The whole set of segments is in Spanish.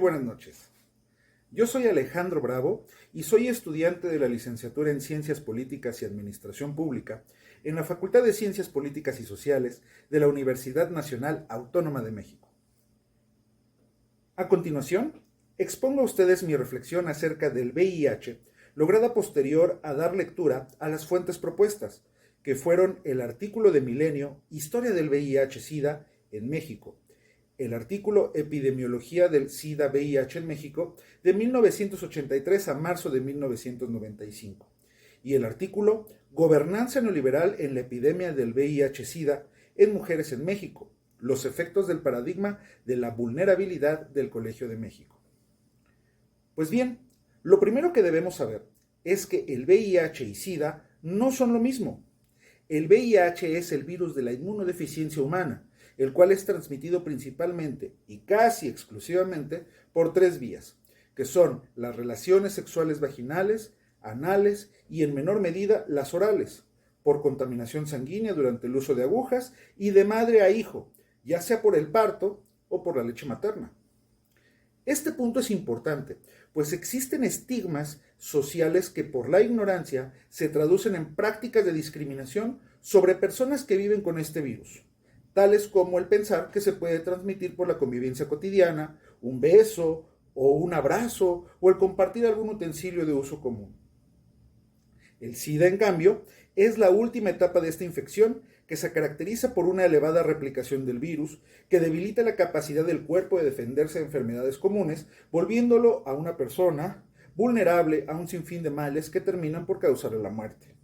buenas noches. Yo soy Alejandro Bravo y soy estudiante de la licenciatura en Ciencias Políticas y Administración Pública en la Facultad de Ciencias Políticas y Sociales de la Universidad Nacional Autónoma de México. A continuación, expongo a ustedes mi reflexión acerca del VIH, lograda posterior a dar lectura a las fuentes propuestas, que fueron el artículo de Milenio, Historia del VIH-Sida en México, el artículo Epidemiología del SIDA-VIH en México de 1983 a marzo de 1995 y el artículo Gobernanza neoliberal en la epidemia del VIH-Sida en mujeres en México, los efectos del paradigma de la vulnerabilidad del Colegio de México. Pues bien, lo primero que debemos saber es que el VIH y SIDA no son lo mismo. El VIH es el virus de la inmunodeficiencia humana, el cual es transmitido principalmente y casi exclusivamente por tres vías, que son las relaciones sexuales vaginales, anales y en menor medida las orales, por contaminación sanguínea durante el uso de agujas y de madre a hijo, ya sea por el parto o por la leche materna. Este punto es importante, pues existen estigmas sociales que por la ignorancia se traducen en prácticas de discriminación sobre personas que viven con este virus, tales como el pensar que se puede transmitir por la convivencia cotidiana, un beso o un abrazo o el compartir algún utensilio de uso común. El SIDA, en cambio, es la última etapa de esta infección que se caracteriza por una elevada replicación del virus que debilita la capacidad del cuerpo de defenderse de enfermedades comunes, volviéndolo a una persona vulnerable a un sinfín de males que terminan por causarle la muerte.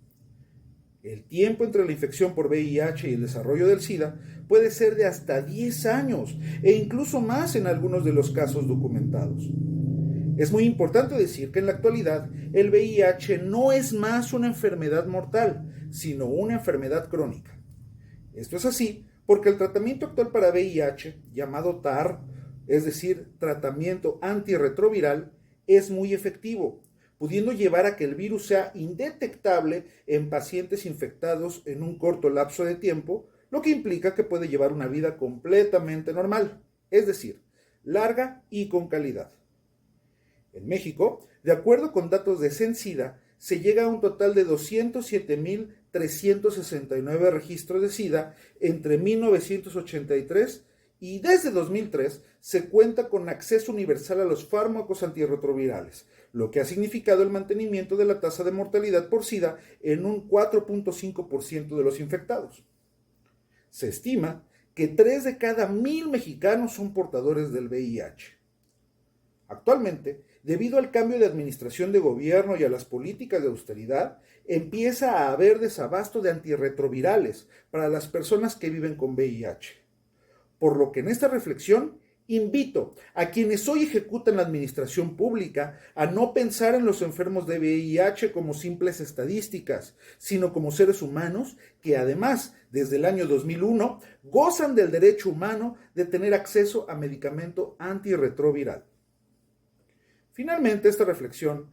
El tiempo entre la infección por VIH y el desarrollo del SIDA puede ser de hasta 10 años e incluso más en algunos de los casos documentados. Es muy importante decir que en la actualidad el VIH no es más una enfermedad mortal, sino una enfermedad crónica. Esto es así porque el tratamiento actual para VIH, llamado TAR, es decir, tratamiento antirretroviral, es muy efectivo, pudiendo llevar a que el virus sea indetectable en pacientes infectados en un corto lapso de tiempo, lo que implica que puede llevar una vida completamente normal, es decir, larga y con calidad. En México, de acuerdo con datos de CENSIDA, se llega a un total de 207,369 registros de SIDA entre 1983 y desde 2003 se cuenta con acceso universal a los fármacos antirretrovirales, lo que ha significado el mantenimiento de la tasa de mortalidad por SIDA en un 4.5% de los infectados. Se estima que 3 de cada 1,000 mexicanos son portadores del VIH. Actualmente, debido al cambio de administración de gobierno y a las políticas de austeridad, empieza a haber desabasto de antirretrovirales para las personas que viven con VIH. Por lo que en esta reflexión invito a quienes hoy ejecutan la administración pública a no pensar en los enfermos de VIH como simples estadísticas, sino como seres humanos que además, desde el año 2001, gozan del derecho humano de tener acceso a medicamento antirretroviral. Finalmente, esta reflexión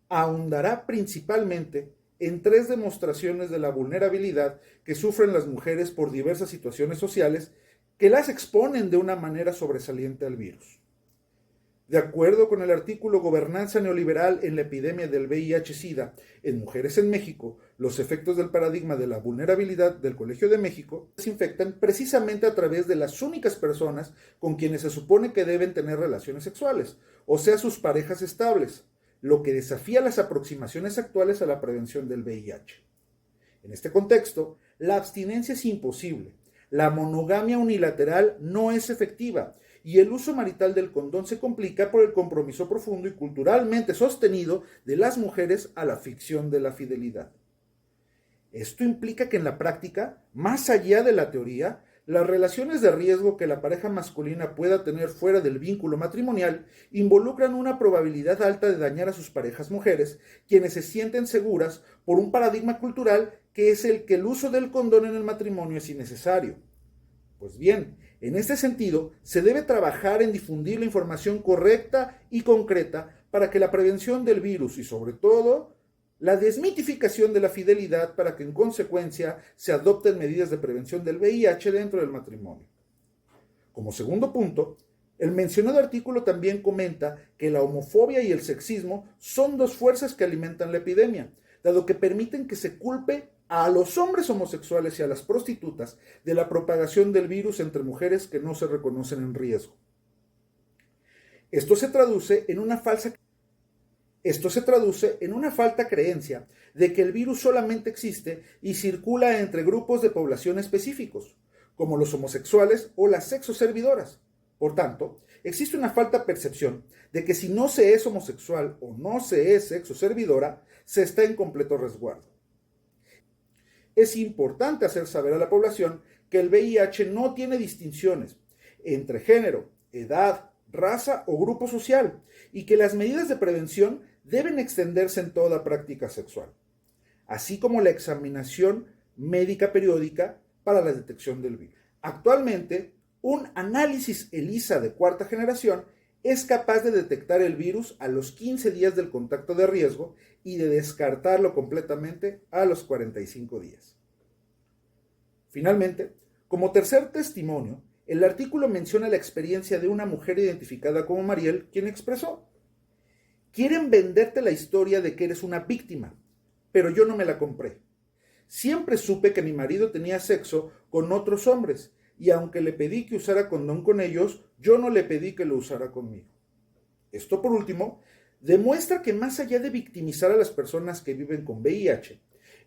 ahondará principalmente en 3 demostraciones de la vulnerabilidad que sufren las mujeres por diversas situaciones sociales que las exponen de una manera sobresaliente al virus. De acuerdo con el artículo Gobernanza neoliberal en la epidemia del VIH-Sida en mujeres en México, los efectos del paradigma de la vulnerabilidad del Colegio de México se infectan precisamente a través de las únicas personas con quienes se supone que deben tener relaciones sexuales, o sea, sus parejas estables, lo que desafía las aproximaciones actuales a la prevención del VIH. En este contexto, la abstinencia es imposible. La monogamia unilateral no es efectiva y el uso marital del condón se complica por el compromiso profundo y culturalmente sostenido de las mujeres a la ficción de la fidelidad. Esto implica que en la práctica, más allá de la teoría, las relaciones de riesgo que la pareja masculina pueda tener fuera del vínculo matrimonial involucran una probabilidad alta de dañar a sus parejas mujeres, quienes se sienten seguras por un paradigma cultural que es el que el uso del condón en el matrimonio es innecesario. Pues bien, en este sentido, se debe trabajar en difundir la información correcta y concreta para que la prevención del virus y sobre todo la desmitificación de la fidelidad para que en consecuencia se adopten medidas de prevención del VIH dentro del matrimonio. Como segundo punto, El mencionado artículo también comenta que la homofobia y el sexismo son dos fuerzas que alimentan la epidemia, dado que permiten que se culpe a los hombres homosexuales y a las prostitutas de la propagación del virus entre mujeres que no se reconocen en riesgo. Esto se traduce en una falta creencia de que el virus solamente existe y circula entre grupos de población específicos, como los homosexuales o las sexoservidoras. Por tanto, existe una falta percepción de que si no se es homosexual o no se es sexoservidora, se está en completo resguardo. Es importante hacer saber a la población que el VIH no tiene distinciones entre género, edad, raza o grupo social y que las medidas de prevención deben extenderse en toda práctica sexual, así como la examinación médica periódica para la detección del virus. Actualmente, un análisis ELISA de cuarta generación es capaz de detectar el virus a los 15 días del contacto de riesgo y de descartarlo completamente a los 45 días. Finalmente, como tercer testimonio, el artículo menciona la experiencia de una mujer identificada como Mariel, quien expresó: quieren venderte la historia de que eres una víctima, pero yo no me la compré. Siempre supe que mi marido tenía sexo con otros hombres, y aunque le pedí que usara condón con ellos, yo no le pedí que lo usara conmigo. Esto, por último, demuestra que más allá de victimizar a las personas que viven con VIH,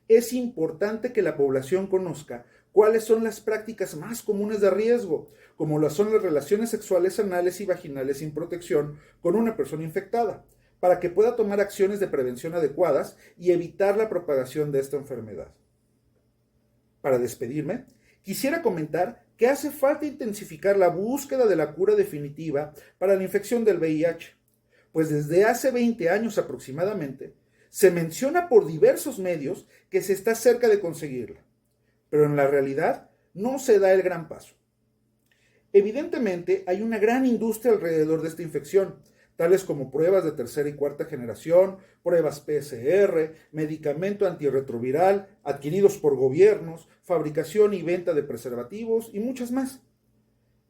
es importante que la población conozca cuáles son las prácticas más comunes de riesgo, como lo son las relaciones sexuales anales y vaginales sin protección con una persona infectada, para que pueda tomar acciones de prevención adecuadas y evitar la propagación de esta enfermedad. Para despedirme, quisiera comentar que hace falta intensificar la búsqueda de la cura definitiva para la infección del VIH, pues desde hace 20 años aproximadamente se menciona por diversos medios que se está cerca de conseguirla, pero en la realidad no se da el gran paso. Evidentemente hay una gran industria alrededor de esta infección, tales como pruebas de tercera y cuarta generación, pruebas PCR, medicamento antirretroviral, adquiridos por gobiernos, fabricación y venta de preservativos y muchas más.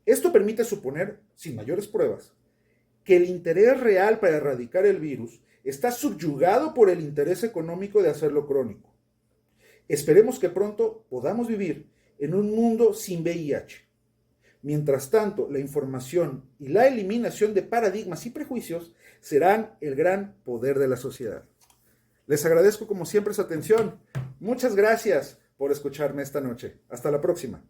Esto permite suponer, sin mayores pruebas, que el interés real para erradicar el virus está subyugado por el interés económico de hacerlo crónico. Esperemos que pronto podamos vivir en un mundo sin VIH. Mientras tanto, la información y la eliminación de paradigmas y prejuicios serán el gran poder de la sociedad. Les agradezco como siempre su atención. Muchas gracias por escucharme esta noche. Hasta la próxima.